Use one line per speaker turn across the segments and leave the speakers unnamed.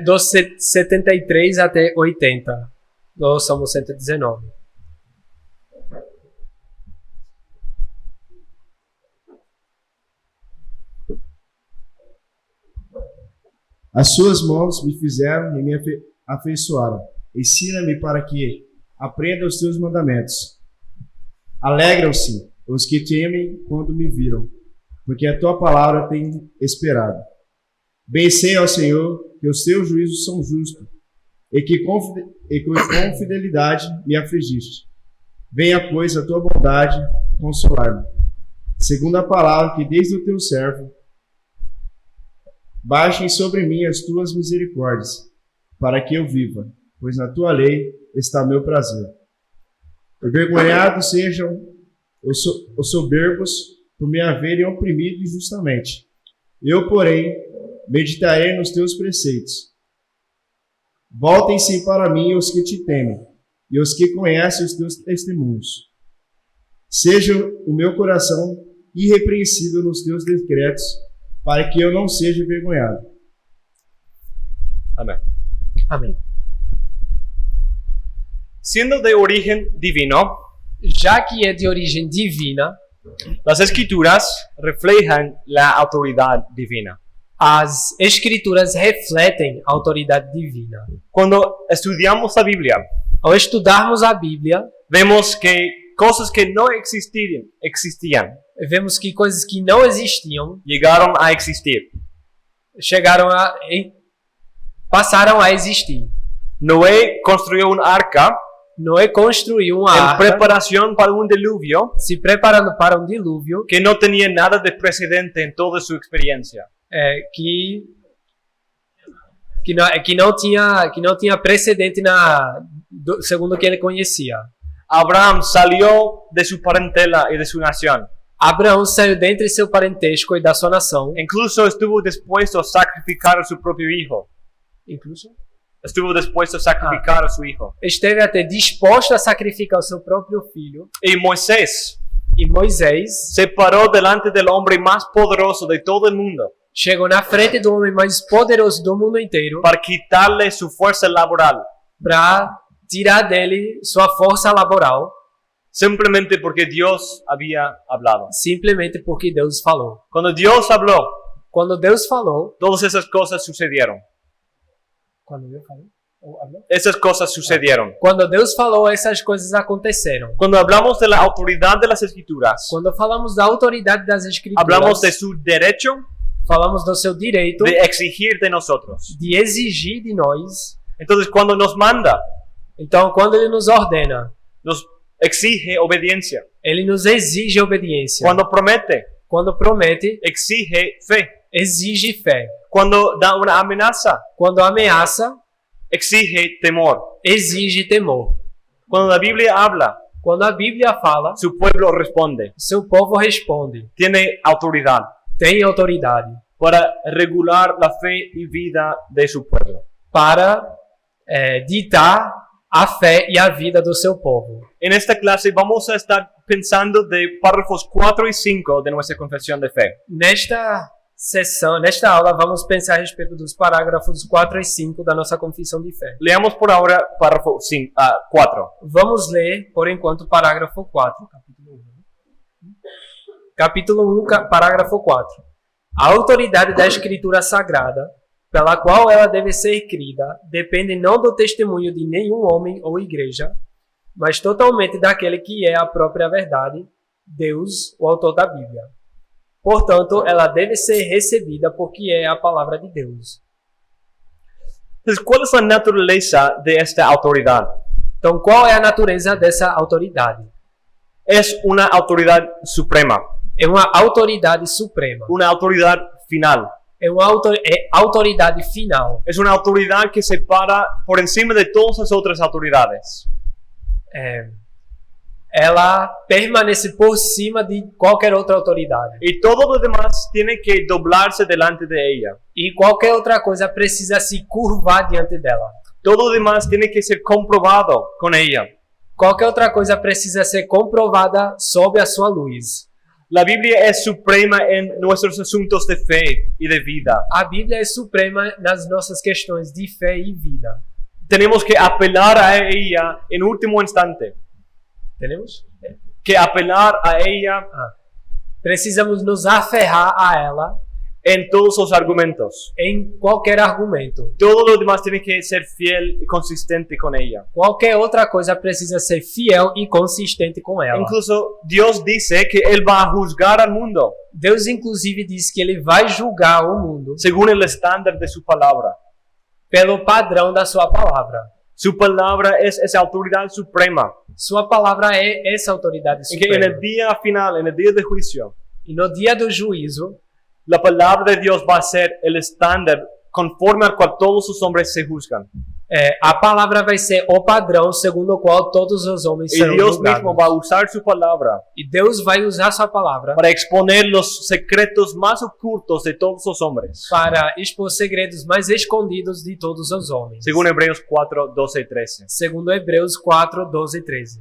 dos 73 até 80. Nós somos 119.
As suas mãos me fizeram e me afeiçoaram. Ensina-me para que aprenda os teus mandamentos. Alegram-se os que temem quando me viram, porque a tua palavra tem esperado. Bem sei ao Senhor que os teus juízos são justos, e que com fidelidade me afligiste. Venha, pois, a tua bondade consolar-me. Segundo a palavra que desde o teu servo, baixem sobre mim as tuas misericórdias, para que eu viva, pois na tua lei está meu prazer. Envergonhados sejam os soberbos por me haverem oprimido injustamente. Eu, porém, meditarei nos teus preceitos. Voltem-se para mim os que te temem, e os que conhecem os teus testemunhos. Seja o meu coração irrepreensível nos teus decretos, para que eu não seja envergonhado.
Amén.
Amém.
Siendo de origen divino,
Já que é de origem divina,
las escrituras reflejan la autoridad divina.
as escrituras refletem a autoridade divina.
Cuando estudiamos la Biblia,
Ao estudarmos a Bíblia,
vemos que cosas que no existían,
vemos que coisas que não existiam
llegaron a existir.
passaram a existir.
Noé construyó un arca
Noé construiu uma
en
arca
preparación para un diluvio
se preparando para um dilúvio
que no tenía nada de precedente en toda su experiencia.
que não tinha precedente segundo o que ele conhecia.
Abraham salió de su parentela y de su nación.
Abraão saiu dentre seu parentesco e da sua nação.
Incluso estuvo dispuesto a sacrificar a su propio hijo. Estuvo dispuesto a sacrificar a su hijo.
Esteve até disposto a sacrificar o seu próprio filho.
Y Moisés
E Moisés
se paró delante del hombre más poderoso de todo el mundo
chegou na frente do homem mais poderoso do mundo inteiro
para quitarle su fuerza laboral,
para tirar dele sua força laboral,
simplemente porque Dios había hablado.
simplesmente porque Deus falou.
Cuando Dios habló,
Quando Deus falou,
todas esas cosas sucedieron.
quando Deus falou, ou hablou?
Esas cosas sucedieron.
Quando Deus falou, essas coisas aconteceram.
Cuando hablamos de la autoridad de las escrituras,
Quando falamos da autoridade das escrituras,
hablamos de su derecho
falamos do seu direito
de exigir de nosotros.
de exigir de nós.
Entonces, cuando nos manda,
Então, quando ele nos ordena,
nos exige obediencia.
ele nos exige obediência.
Cuando promete,
Quando promete,
exige fe.
exige fé.
Cuando da una amenaza,
Quando ameaça,
exige temor.
exige temor.
Cuando la Biblia habla,
Quando a Bíblia fala,
su pueblo responde.
seu povo responde.
Tiene autoridad
Tem autoridade
para regular la fe y vida de su pueblo.
para ditar a fé e a vida do seu povo.
En esta clase vamos a estar pensando de párrafos 4 y 5 de nuestra confesión de fe.
Nesta aula, vamos pensar a respeito dos parágrafos 4 e 5 da nossa confissão de fé.
Leamos por ahora párrafo 4.
Vamos ler, por enquanto, o parágrafo 4. Capítulo 1, parágrafo 4. A autoridade da Escritura Sagrada, pela qual ela deve ser crida, depende não do testemunho de nenhum homem ou igreja, mas totalmente daquele que é a própria verdade, Deus, o autor da Bíblia. Portanto, ela deve ser recebida porque é a palavra de Deus.
Entonces, ¿cuál es la naturaleza de esta autoridad?
Então, qual é a natureza dessa autoridade?
Es una autoridad suprema,
É uma autoridade suprema.
una autoridad final.
É uma autoridade final.
Es una autoridad que se para por encima de todas las otras autoridades.
Ela permanece por cima de qualquer outra autoridade.
Y todo lo demás tiene que doblarse delante de ella.
E qualquer outra coisa precisa se curvar diante dela.
Todo lo demás tiene que ser comprobado con ella.
Qualquer outra coisa precisa ser comprovada sob a sua luz.
La Biblia es suprema en nuestros asuntos de fe y de vida.
A Bíblia é suprema nas nossas questões de fé e vida.
Tenemos que apelar a ella en último instante.
Entendemos?
Que apelar a ella
Precisamos nos aferrar a ela
en todos los argumentos.
em qualquer argumento.
Todo lo demás tiene que ser fiel y consistente con ella.
Qualquer outra coisa precisa ser fiel e consistente com ela.
Incluso Dios dice que Él va a juzgar al mundo
Deus, inclusive, diz que ele vai julgar o mundo
según el estándar de su palabra.
pelo padrão da sua palavra.
Su palabra es esa autoridad suprema.
Sua palavra é essa autoridade
Y que en
suprema.
el día final, en el día de juicio,
E no dia do juízo,
la palabra de Dios va a ser el estándar conforme al cual todos los hombres se juzgan.
a palavra vai ser o padrão segundo o qual todos os homens
Y
serão
Dios
julgados.
mismo va a usar su palabra
E Deus vai usar sua palavra
para exponer los secretos más ocultos de todos los hombres.
para expor segredos mais escondidos de todos os homens.
Según Hebreos 4, 12 y 13.
Segundo Hebreus 4, 12 e 13.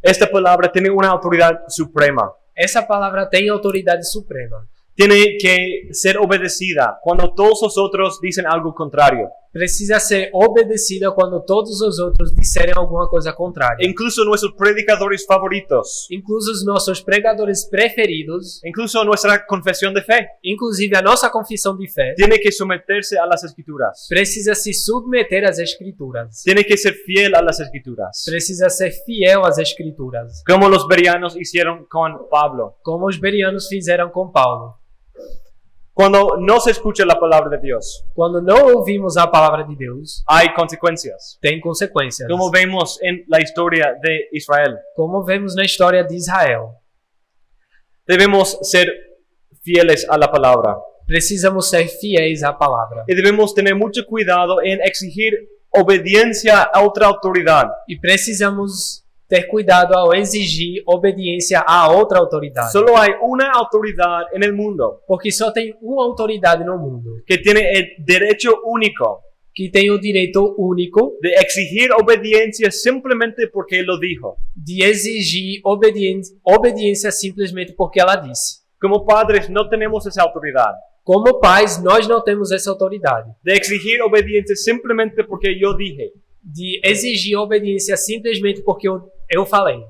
Esta palabra tiene una autoridad suprema.
Essa palavra tem autoridade suprema.
Tiene que ser obedecida cuando todos los otros dicen algo contrario.
Precisa ser obedecida quando todos os outros disserem alguma coisa contrária.
Incluso nuestros predicadores favoritos.
Incluso os nossos pregadores preferidos,
Incluso nuestra confesión de fe.
inclusive a nossa confissão de fé,
Tiene que someterse a las escrituras.
precisa se submeter às Escrituras.
Tiene que ser fiel a las escrituras.
Precisa ser fiel às Escrituras,
Como los bereanos hicieron con Pablo.
como os bereanos fizeram com Paulo.
Cuando no se escucha la palabra de Dios,
Quando não ouvimos a palavra de Deus,
hay consecuencias.
tem consequências.
Como vemos en la historia de Israel.
Como vemos na história de Israel.
Debemos ser fieles a la palabra.
Precisamos ser fiéis à palavra.
Y debemos tener mucho cuidado en exigir obediencia a otra autoridad.
E precisamos ter cuidado ao exigir obediência a outra autoridade.
Solo hay una autoridad en el mundo
Porque só tem uma autoridade no mundo
que tiene el derecho único
que tem o direito único
de exigir obediencia simplemente porque lo dijo.
de exigir obediência simplesmente porque ela disse.
Como padres no tenemos esa autoridad
Como pais, nós não temos essa autoridade
de exigir obediencia simplemente porque yo dije,
de exigir obediência simplesmente porque eu falei.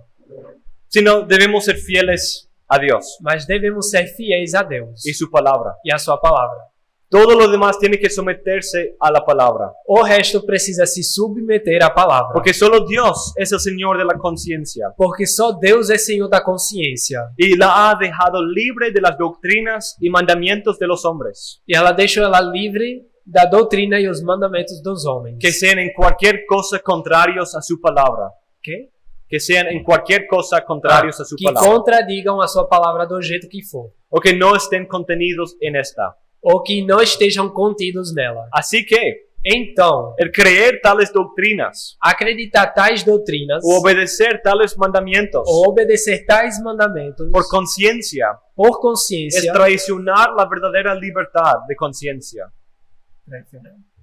sino debemos ser fieles a Dios
Mas devemos ser fiéis a Deus
y su palabra.
e a sua palavra.
Todo lo demás tiene que someterse a la palabra,
O resto precisa se submeter à palavra.
porque solo Dios es el Señor de la conciencia
Porque só Deus é Senhor da consciência.
y la ha dejado libre de las doctrinas y mandamientos de los hombres,
E ela deixou ela livre da doutrina e os mandamentos dos homens.
que sean en cualquier cosa contrarios a su palabra,
Que?
que sean en cualquier cosa contrarios a su
Que
palabra,
contradigam a sua palavra do jeito que for.
o que no estén contenidos en esta.
Ou que não estejam contidos nela.
Así que,
Então,
el creer tales doctrinas
acreditar tais doutrinas
o obedecer tales mandamientos
ou obedecer tais mandamentos
por conciencia
por
es
consciência
traicionar la verdadera libertad de conciencia.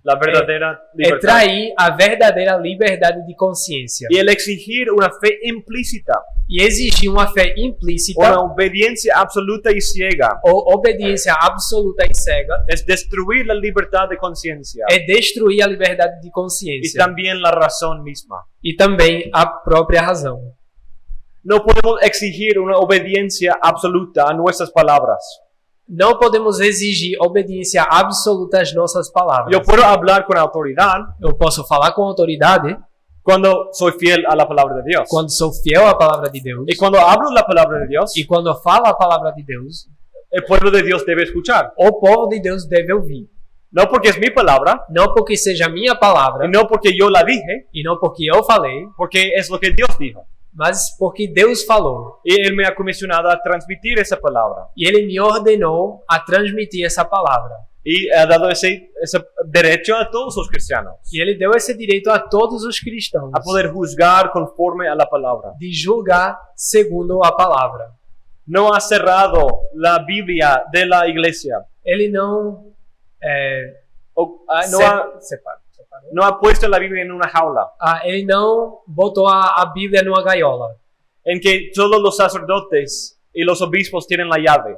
La verdadera
é
libertad.
trair a verdadeira liberdade de consciência
Y el exigir una fe implícita,
e exigir uma fé implícita
una obediencia absoluta y ciega,
ou obediência absoluta e cega
es destruir la libertad de conciencia
é destruir a liberdade de
y
consciência
también la razón misma.
e também a própria razão.
No podemos exigir una obediencia absoluta a nuestras palabras.
Não podemos exigir obediência absoluta às nossas palavras.
Yo puedo hablar con autoridad
Eu posso falar com autoridade
cuando soy fiel a la palabra de Dios.
quando sou fiel à palavra de Deus.
Y cuando hablo la palabra de Dios,
E quando eu falo a palavra de Deus,
el pueblo de Dios debe escuchar.
o povo de Deus deve ouvir.
No porque es mi palabra,
Não porque seja minha palavra
y no porque yo la dije,
e não porque eu falei,
porque es lo que Dios dijo.
mas porque Deus falou.
Y Él me ha comisionado a transmitir esa palabra.
E Ele me ordenou a transmitir essa palavra.
Y ha dado ese derecho a todos los cristianos
E Ele deu esse direito a todos os cristãos
a poder juzgar conforme a la palabra.
de julgar segundo a palavra.
No ha cerrado la Biblia de la iglesia.
Ele não separou.
No ha puesto la Biblia en una jaula
Ele não botou a Bíblia numa gaiola,
en que solo los sacerdotes y los obispos tienen la llave.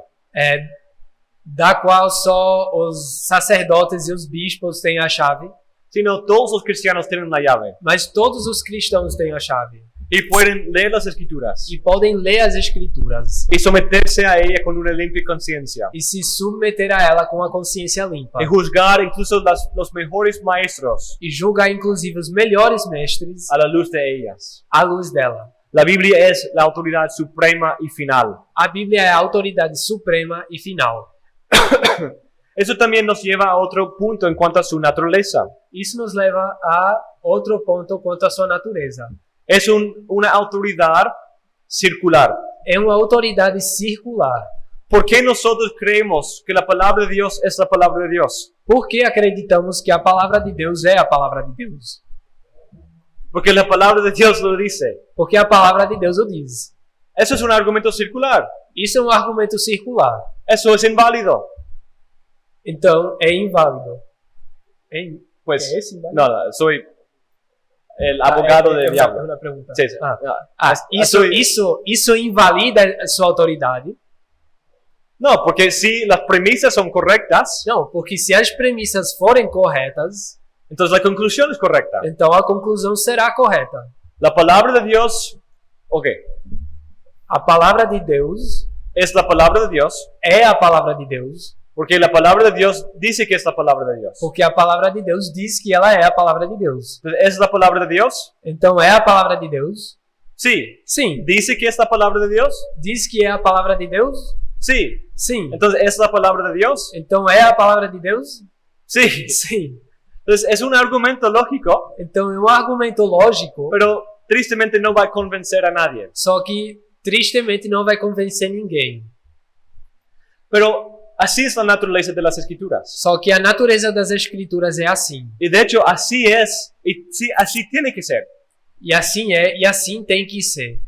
Da qual só os sacerdotes e os bispos têm a chave,
Sino todos los cristianos tienen la llave
mas todos os cristãos têm a chave
y pueden leer las escrituras
e podem ler as escrituras
y someterse a ella con una limpia conciencia
e se submeter a ela com a consciência limpa
y juzgar incluso los mejores maestros
e julgar inclusive os melhores mestres
a la luz de ellas.
à luz dela.
La Biblia es la autoridad suprema y final.
A Bíblia é a autoridade suprema e final.
Eso también nos lleva a otro punto en cuanto a su naturaleza.
Isso nos leva a outro ponto quanto à sua natureza.
Es una autoridad circular.
É uma autoridade circular.
¿Por qué nosotros creemos que la palabra de Dios es la palabra de Dios?
Por que acreditamos que a palavra de Deus é a palavra de Deus?
Porque la palabra de Dios lo dice.
Porque a palavra de Deus o diz.
Eso es un argumento circular.
Isso é um argumento circular.
Eso es inválido.
Então, é inválido.
Pues,
¿Es inválido?
no, soy el abogado del
É
diablo.
uma pergunta.
Sí, sí.
Isso invalida a sua autoridade?
No, porque si las premisas son correctas,
Não, porque se as premissas forem corretas,
entonces la conclusión es correcta.
então a conclusão será correta.
La palabra de Dios, ok,
A palavra de Deus
es la palabra de Dios,
é a palavra de Deus,
porque la palabra de Dios dice que es la palabra de Dios.
porque a palavra de Deus diz que ela é a palavra de Deus.
Entonces, ¿es la palabra de Dios?
Então é a palavra de Deus?
Sí.
Sim.
¿Dice que es la palabra de Dios?
Diz que é a palavra de Deus?
Sí.
Sim.
Entonces, ¿es la palabra de Dios?
Então é a palavra de Deus?
Sí.
Sim.
Entonces, es un argumento lógico,
Então é um argumento lógico,
pero tristemente no va a convencer a nadie.
só que tristemente não vai convencer ninguém.
Pero así es la naturaleza de las escrituras.
Só que a natureza das escrituras é assim.
Y de hecho, así es, y sí, así tiene que ser.
E assim é, e assim tem que ser.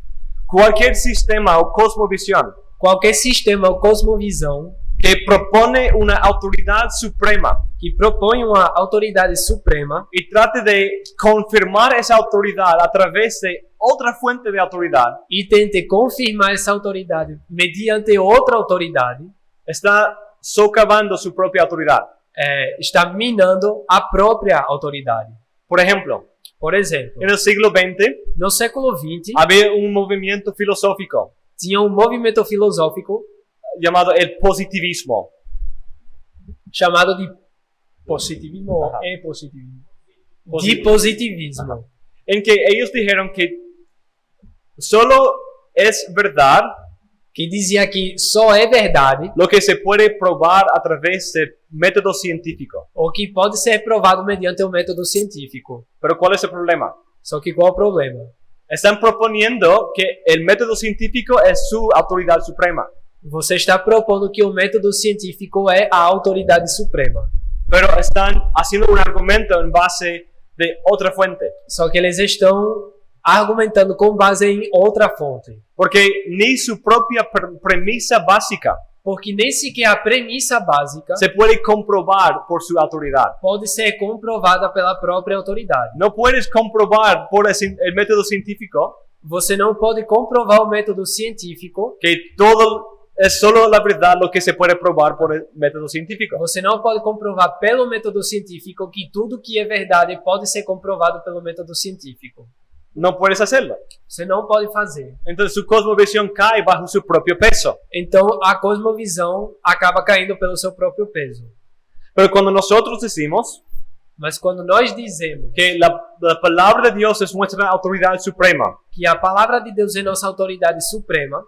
Cualquier sistema o cosmovisión
Qualquer sistema ou cosmovisão
que propone una autoridad suprema
que propõe uma autoridade suprema
y trate de confirmar esa autoridad a través de otra fuente de autoridad,
e tente confirmar essa autoridade mediante outra autoridade,
está socavando su propia autoridad.
está minando a própria autoridade.
Por ejemplo,
Por exemplo,
en el siglo XX
no século XX,
había un movimiento filosófico
tinha um movimento filosófico
llamado el positivismo.
chamado de positivismo
Ajá.
e positivismo. De positivismo.
En que ellos dijeron que solo es verdad
Que dizia que só é verdade
lo que se puede probar a través del método científico.
o que pode ser provado mediante o método científico.
Pero ¿cuál es el problema?
Só que qual é o problema?
Están proponiendo que el método científico es su autoridad suprema.
Você está propondo que o método científico é a autoridade suprema.
Pero están haciendo un argumento en base de otra fuente.
Só que eles estão argumentando com base em outra fonte.
Porque ni su propia premisa básica
Porque nem sequer a premissa básica
se puede comprobar por su autoridad.
pode ser comprovada pela própria autoridade.
No puedes comprobar por el método científico
Você não pode comprovar o método científico.
que todo es solo la verdad lo que se puede probar por el método científico.
Você não pode comprovar pelo método científico que tudo que é verdade pode ser comprovado pelo método científico.
No puedes hacerlo.
Você não pode fazer.
Entonces su cosmovisión cae bajo su propio peso.
Então a cosmovisão acaba caindo pelo seu próprio peso.
Pero cuando nosotros decimos
Mas quando nós dizemos
que la palabra de Dios es nuestra autoridad suprema,
que a palavra de Deus é nossa autoridade suprema,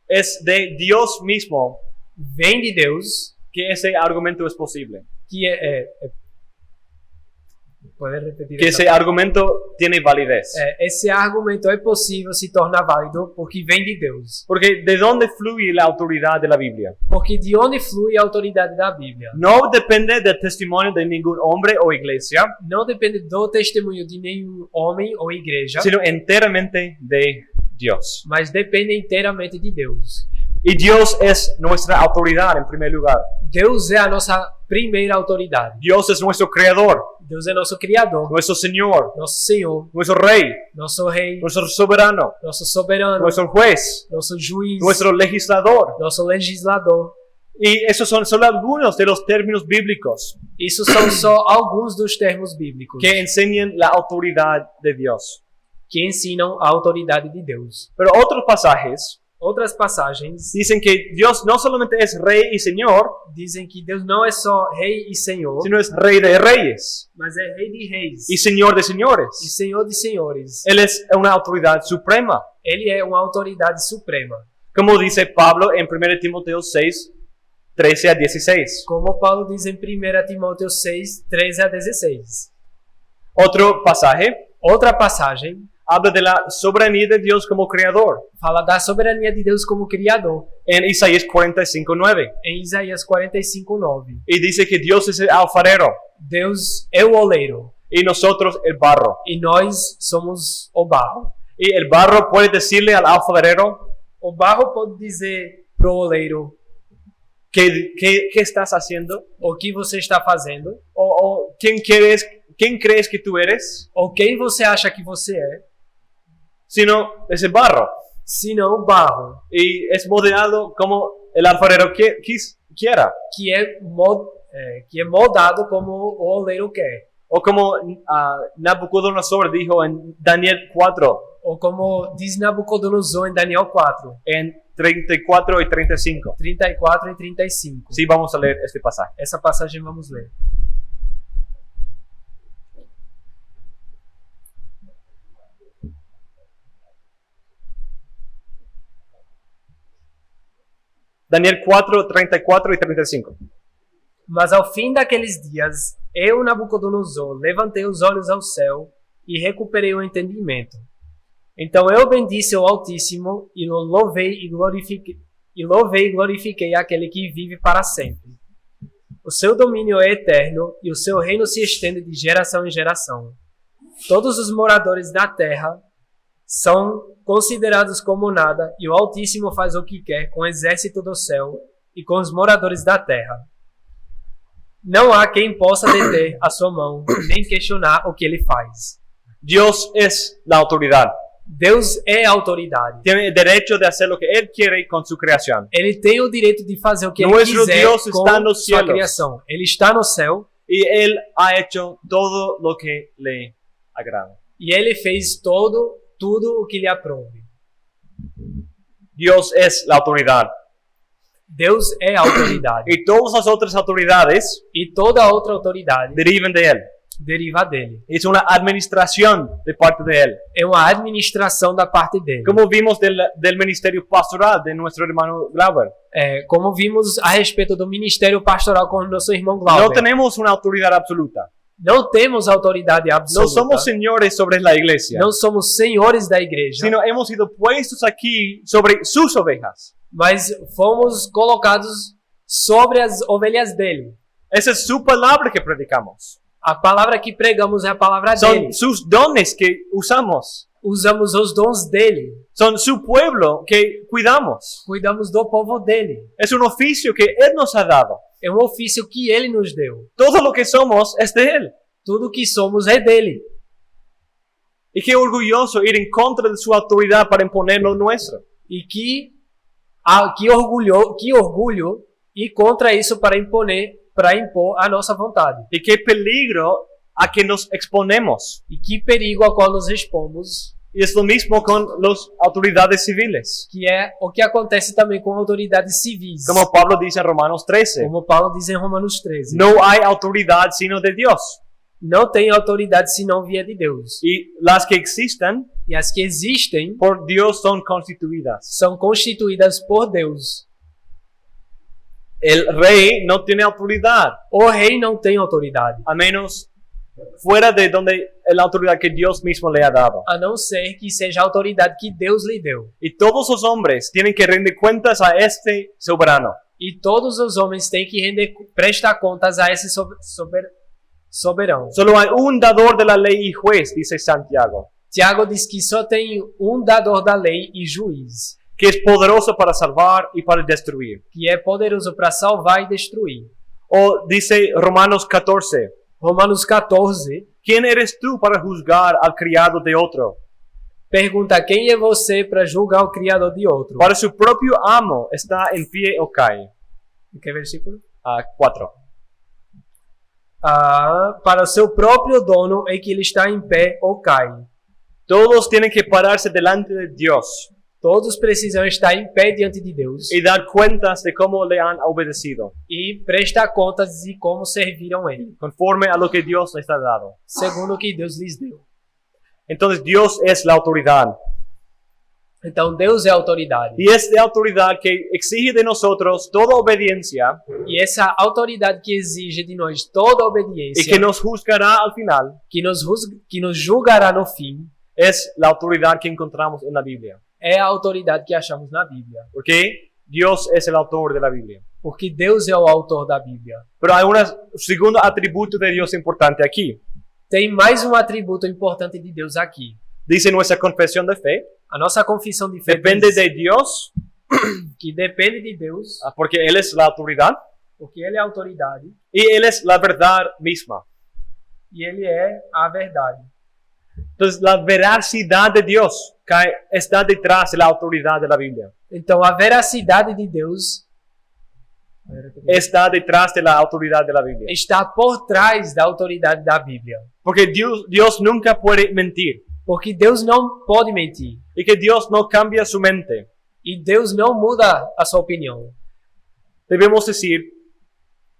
es de Dios mismo
vem de Deus,
que ese argumento es posible.
que pode repetir?
Que ese argumento tiene validez.
Esse argumento é possível se tornar válido porque vem de Deus.
Porque ¿de dónde fluye la autoridad de la Biblia?
Porque de onde flui a autoridade da Bíblia?
No depende del testimonio de ningún hombre o iglesia,
Não depende do testemunho de nenhum homem ou igreja,
sino enteramente de Dios.
mas depende inteiramente de Deus.
Y Dios es nuestra autoridad en primer lugar.
Deus é a nossa primeira autoridade.
Dios es nuestro creador,
Deus é nosso Criador,
nuestro Señor,
nosso Senhor,
nuestro Rey,
nosso Rei,
nuestro soberano,
nosso soberano,
nuestro juez,
nosso juiz,
nuestro legislador.
nosso legislador.
Y esos son solo algunos de los términos bíblicos
Isso são só alguns dos termos bíblicos
que enseñan la autoridad de Dios.
que ensinam a autoridade de Deus.
Pero otros pasajes
Outras passagens
dicen que Dios no solamente es Rey y Señor,
dizem que Deus não é só Rei e Senhor,
sino es Rey de reyes
mas é Rei de reis
y Señor de
e
señores.
Senhor de senhores.
Él es una autoridad suprema.
Ele é uma autoridade suprema.
Como dice Pablo en 1 Timoteo 6, 13 a 16.
Como Paulo diz em 1 Timóteo 6, 13 a 16.
Otro pasaje
Outra passagem
habla de la soberanía de Dios como creador.
fala da soberania de Deus como Criador,
En Isaías 45, 9.
em Isaías 45, 9.
Y dice que Dios es el alfarero
Deus é o oleiro
y nosotros el barro.
e nós somos o barro.
Y el barro puede decirle al alfarero,
O barro pode dizer pro oleiro
¿qué estás haciendo?
o que você está fazendo,
¿O quién crees que tú eres?
ou quem você acha que você é,
Sino es el barro.
senão o barro,
Y es modelado como el alfarero quiera.
que é moldado como o oleiro quer.
O como Nabucodonosor dijo en Daniel 4,
Ou como diz Nabucodonosor em Daniel 4,
en 34 y 35.
34 e 35.
Sí, vamos a leer este pasaje.
Essa passagem vamos ler.
Daniel 4, 34 y 35.
Mas ao fim daqueles dias, eu, Nabucodonosor, levantei os olhos ao céu e recuperei o entendimento. Então eu bendisse o Altíssimo e o louvei e glorifiquei aquele que vive para sempre. O seu domínio é eterno e o seu reino se estende de geração em geração. Todos os moradores da terra são considerados como nada e o Altíssimo faz o que quer com o exército do céu e com os moradores da terra. Não há quem possa deter a sua mão, nem questionar o que ele faz.
Dios es la autoridad.
Deus é a autoridade.
Tiene el derecho de hacer lo que Él quiere con su creación.
Ele tem o direito de fazer o que ele
Nuestro
quiser
Dios
com
está nos
sua
cielos.
criação. Ele está no céu
Y Él ha hecho todo lo que le agrada.
e ele fez tudo o que lhe aprove.
Dios es la autoridad.
Deus é a autoridade.
Y todas las otras autoridades
E toda outra autoridade
derivan de Él.
deriva dele.
Es una administración de parte de Él.
É uma administração da parte dele.
Como vimos del ministerio pastoral de nuestro hermano Glauber.
Como vimos a respeito do ministério pastoral com o nosso irmão
No
Glauber.
tenemos una autoridad absoluta.
Não temos autoridade
No
absoluta.
somos señores sobre la iglesia,
Não somos senhores da igreja,
sino hemos sido puestos aquí sobre sus ovejas.
mas fomos colocados sobre as ovelhas dele.
Esa es su palabra que predicamos.
A palavra que pregamos é a palavra dele.
Son sus dones que usamos.
Usamos os dons dele.
Son su pueblo que cuidamos.
Cuidamos do povo dele.
Es un oficio que Él nos ha dado.
É um ofício que ele nos deu.
Todo lo que somos es de Él.
Tudo que somos é dele.
Y qué orgulloso ir en contra de su autoridad para imponer lo nuestro.
E que orgulho ir contra isso para impor a nossa vontade.
Y qué peligro a que nos exponemos.
E que perigo ao qual nos expomos,
Y es lo mismo con las autoridades civiles.
que é o que acontece também com autoridades civis.
Como Pablo dice en Romanos 13.
Como Paulo diz em Romanos 13.
No hay autoridad sino de Dios.
Não tem autoridade senão via de Deus.
Y las que existen
E as que existem
por Dios son constituidas.
são constituídas por Deus.
El rey no tiene autoridad,
O rei não tem autoridade,
a menos fuera de donde la autoridad que Dios mismo le ha dado.
a não ser que seja a autoridade que Deus lhe deu.
Y todos los hombres tienen que rendir cuentas a este soberano.
E todos os homens têm que prestar contas a esse soberano.
Solo hay un dador de la ley y juez, dice Santiago,
Tiago diz que só tem um dador da lei e juiz,
que es poderoso para salvar y para destruir.
que é poderoso para salvar e destruir.
O dice Romanos 14,
Romanos 14
¿quién eres tú para juzgar al criado de otro?
pergunta: quem é você para julgar o criador de outro?
Para su propio amo está en pie o cae.
Que versículo?
4.
Para o seu próprio dono é que ele está em pé ou cai.
Todos tienen que pararse delante de Dios
Todos precisam estar em pé diante de Deus
y dar cuentas de cómo le han obedecido,
e prestar contas de como serviram Ele,
conforme a lo que Dios les ha dado.
segundo o que Deus lhes deu.
Entonces Dios es la autoridad.
Então Deus é a autoridade.
Y es de autoridad que exige de nosotros toda obediencia
E essa autoridade que exige de nós toda
y
obediência,
que nos juzgará al final,
que nos julgará no fim,
es la autoridad que encontramos en la Biblia.
é a autoridade que achamos na Bíblia.
Porque Dios es el autor de la Biblia.
Porque Deus é o autor da Bíblia.
Pero hay un segundo atributo de Dios importante aquí.
Tem mais um atributo importante de Deus aqui.
Dice nuestra confesión de fe,
A nossa confissão de fé
depende
diz
de Dios,
que depende de Deus,
porque Él es la autoridad
porque Ele é a autoridade
y Él es la verdad misma.
e Ele é a verdade.
Entonces la veracidad de Dios está detrás de la autoridad de la Biblia.
Então a veracidade de Deus
Está detrás de la autoridad de la Biblia.
está por trás da autoridade da Bíblia.
Porque Dios nunca puede mentir.
Porque Deus não pode mentir.
Y que Dios no cambia su mente.
E Deus não muda a sua opinião.
Debemos decir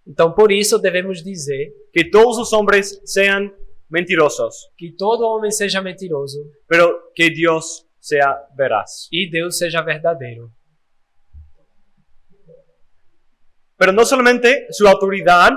Então por isso devemos dizer
que todos los hombres sean mentirosos,
que todo homem seja mentiroso
pero que Dios sea veraz.
e Deus seja verdadeiro.
Pero no solamente su autoridad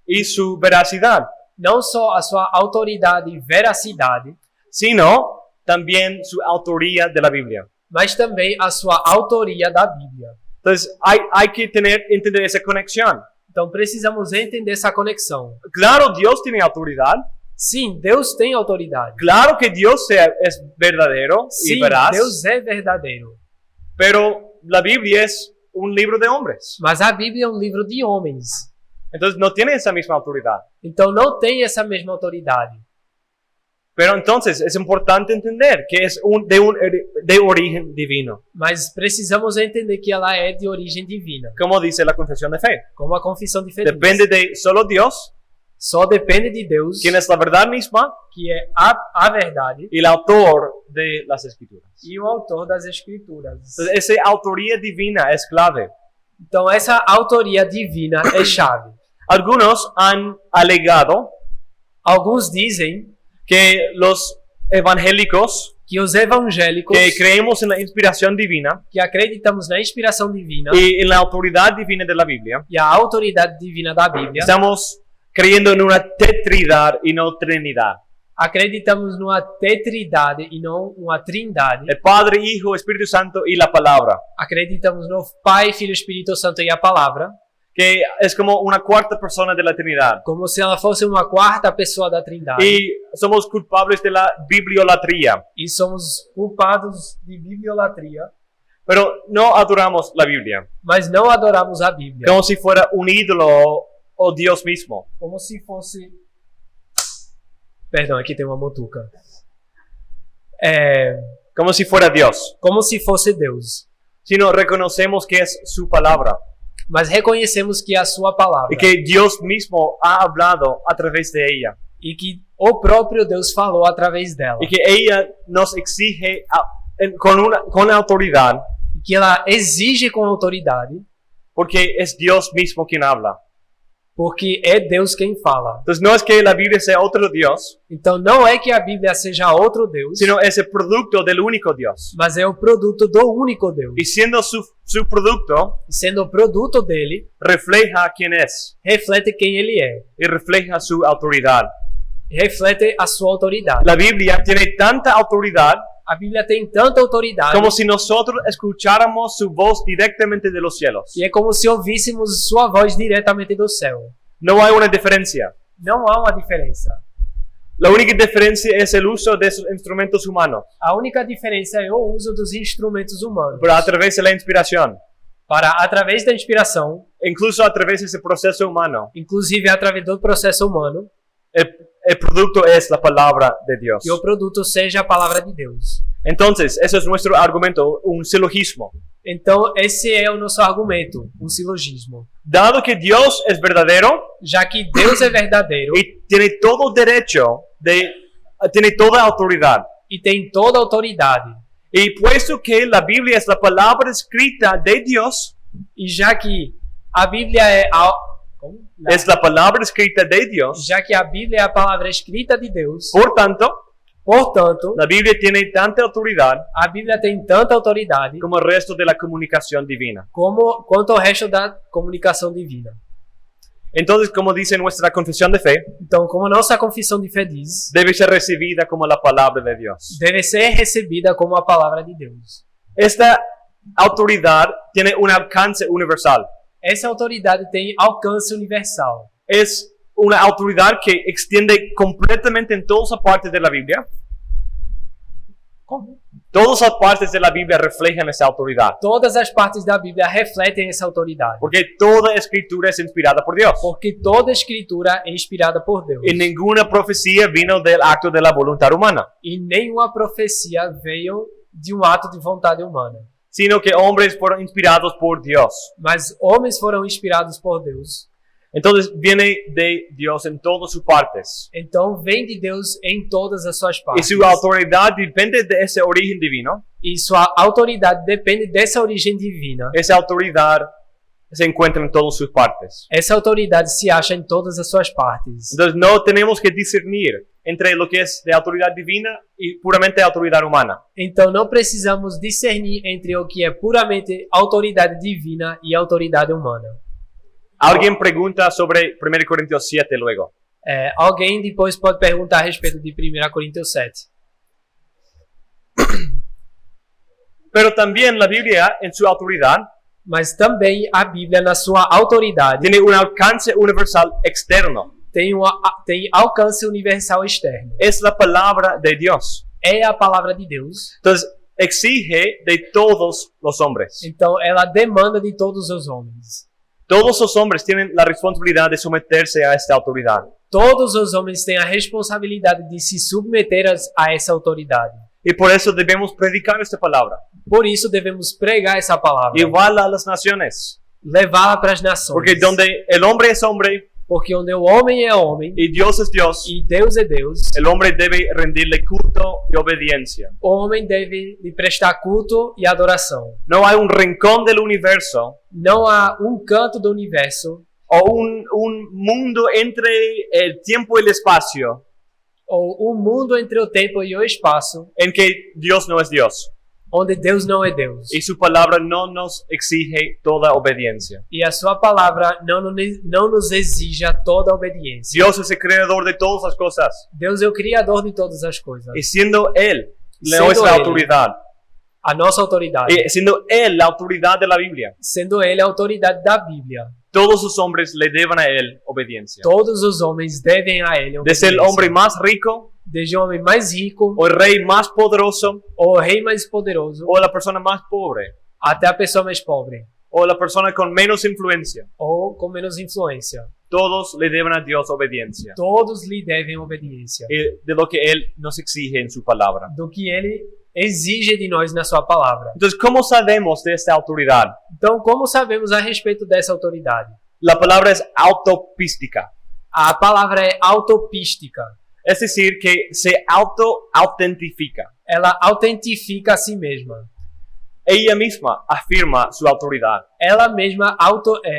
y su veracidad,
Não só a sua autoridade e veracidade,
sino también su autoría de la Biblia.
mas também a sua autoria da Bíblia.
Entonces hay que entender esa conexión.
Então precisamos entender essa conexão.
Claro, Dios tiene autoridad.
Sim, Deus tem autoridade.
Claro que Dios es verdadero y
Sim,
veraz.
Deus é verdadeiro.
Pero la Biblia es un libro de hombres.
Mas a Bíblia é um livro de homens.
Entonces no tiene esa misma autoridad.
Então não tem essa mesma autoridade.
Pero entonces es importante entender que es de origen divino.
Mas precisamos entender que ela é de origem divina.
Como dice la confesión de fe.
Como a confissão de fé diz.
Depende de solo Dios,
Só depende de Deus,
quien es la verdad misma
que é a verdade
y el autor de las escrituras.
e o autor das Escrituras.
Entonces esa autoría divina es clave.
Então essa autoria divina é chave.
Algunos han alegado
Alguns dizem
que los evangélicos
que os evangélicos
que creemos en la inspiración divina
que acreditamos na inspiração divina
y en la autoridad divina de la Biblia,
e a autoridade divina da Bíblia,
estamos creyendo en una tetridad y no trinidad.
acreditamos numa tetridade e não uma trindade.
El Padre, Hijo, Espíritu Santo y la palabra,
Acreditamos no Pai, Filho, Espírito Santo e a Palavra,
que es como una cuarta persona de la Trinidad.
como se ela fosse uma quarta pessoa da trindade.
Y somos culpables de la bibliolatría,
E somos culpados de bibliolatria,
pero no adoramos la Biblia
mas não adoramos a Bíblia.
como si fuera un ídolo o Dios mismo.
Como se fosse... Perdão, aqui tem uma motuca.
Como si fuera Dios,
Como se fosse Deus.
sino reconocemos que es su palabra
Mas reconhecemos que é a sua palavra.
y que Dios mismo ha hablado a través de ella
E que o próprio Deus falou através dela.
y que ella nos exige con autoridad
E que ela exige com autoridade,
porque es Dios mismo quien habla.
porque é Deus quem fala.
Entonces no es que la Biblia sea otro Dios,
Então não é que a Bíblia seja outro Deus,
sino es el producto del único Dios.
mas é o produto do único Deus.
Y siendo su producto,
E sendo o produto dele,
refleja quién es
reflete quem ele é.
y refleja su autoridad.
Reflete a sua autoridade.
La Biblia tiene tanta autoridad
A Bíblia tem tanta autoridade
como si nosotros escucháramos su voz directamente de los cielos.
que é como se ouvíssemos sua voz diretamente do céu.
No hay una diferencia.
Não há uma diferença.
La única diferencia es el uso de esos instrumentos humanos,
A única diferença é o uso dos instrumentos humanos,
pero a través de la inspiración.
para, através da inspiração,
incluso a través de ese proceso humano,
inclusive através do processo humano,
el producto es la palabra de Dios.
que o produto seja a palavra de Deus.
Entonces, ese es nuestro argumento, un silogismo.
Então, esse é o nosso argumento, um silogismo.
Dado que Dios es verdadero
Já que Deus é verdadeiro
y tiene todo derecho, tiene toda autoridad,
e tem toda a autoridade,
y puesto que la Biblia es la palabra escrita de Dios,
e já que a Bíblia é
es la palabra escrita de Dios,
já que a Bíblia é a palavra escrita de Deus,
por tanto,
portanto,
la Biblia tiene tanta autoridad
a Bíblia tem tanta autoridade
como el resto de la comunicación divina.
quanto o resto da comunicação divina.
Entonces, como dice nuestra confesión de fe,
Então, como nossa confissão de fé diz,
debe ser recibida como la palabra de Dios.
deve ser recebida como a palavra de Deus.
Esta autoridad tiene un alcance universal.
Essa autoridade tem alcance universal.
Es una autoridad que extiende completamente en todas las partes de la Biblia.
Como?
Todas las partes de la Biblia reflejan esa autoridad.
Todas as partes da Bíblia refletem essa autoridade.
Porque toda escritura es inspirada por Dios.
Porque toda escritura é inspirada por Deus.
Y ninguna profecía vino del acto de la voluntad humana,
E nenhuma profecia veio de um ato de vontade humana.
sino que hombres fueron inspirados por Dios.
Mas homens foram inspirados por Deus.
Entonces viene de Dios en todas sus partes.
Então vem de Deus em todas as suas
Y
partes.
su autoridad depende de ese origen divino.
E sua autoridade depende dessa origem divina.
Esa autoridad se encuentra en todas sus partes.
Essa autoridade se acha em todas as suas partes.
Entonces no tenemos que discernir entre lo que es de autoridad divina y puramente autoridad humana.
Então não precisamos discernir entre o que é puramente autoridade divina e autoridade humana.
Alguien pregunta sobre 1 Corintios 7 luego.
Alguém depois pode perguntar a respeito de 1 Coríntios 7.
Pero también la Biblia en su autoridad
Mas também a Bíblia, na sua autoridade,
tiene un alcance universal externo.
tem alcance universal externo.
Es la palabra de Dios.
É a palavra de Deus.
Entonces exige de todos los hombres.
Então ela demanda de todos os homens.
Todos los hombres tienen la responsabilidad de someterse a esta autoridad.
Todos os homens têm a responsabilidade de se submeter a essa autoridade.
Y por eso debemos predicar esta palabra.
Por isso devemos pregar essa palavra,
Llevarla a las naciones.
levá-la para as nações.
Porque donde el hombre es hombre
Porque onde o homem é homem
y Dios es Dios,
e Deus é Deus,
el hombre debe rendirle culto y obediencia.
o homem deve lhe prestar culto e adoração.
No hay un rincón del universo
Não há um canto do universo
o un mundo entre el tiempo y el espacio
ou um mundo entre o tempo e o espaço
en que Dios no es Dios.
onde Deus não é Deus.
Y su palabra no nos exige toda obediencia.
E a sua palavra não nos exija toda a obediência.
Dios es el creador de todas las cosas.
Deus é o criador de todas as coisas.
Y siendo Él
Siendo
nuestra
Él.
autoridad,
A nossa autoridade.
y siendo Él la autoridad de la Biblia,
Sendo Ele a autoridade da Bíblia.
todos los hombres le deben a Él obediencia.
Todos os homens devem a Ele
Desde el
obediência.
hombre más rico,
Desde o homem mais rico,
o el rey más poderoso,
ou o rei mais poderoso,
o la persona más pobre,
até a pessoa mais pobre,
o la persona con menos influencia,
ou com menos influência.
todos le deben a Dios obediencia.
Todos lhe devem obediência.
Y de lo que Él nos exige en su palabra.
Do que Ele exige de nós na sua palavra.
Entonces, ¿cómo sabemos de esta autoridad?
Então, como sabemos a respeito dessa autoridade?
La palabra es autopística.
A palavra é autopística.
Es decir, que se auto-autentifica.
Ela autentifica a si mesma.
Ella misma afirma su autoridad.
Ela mesma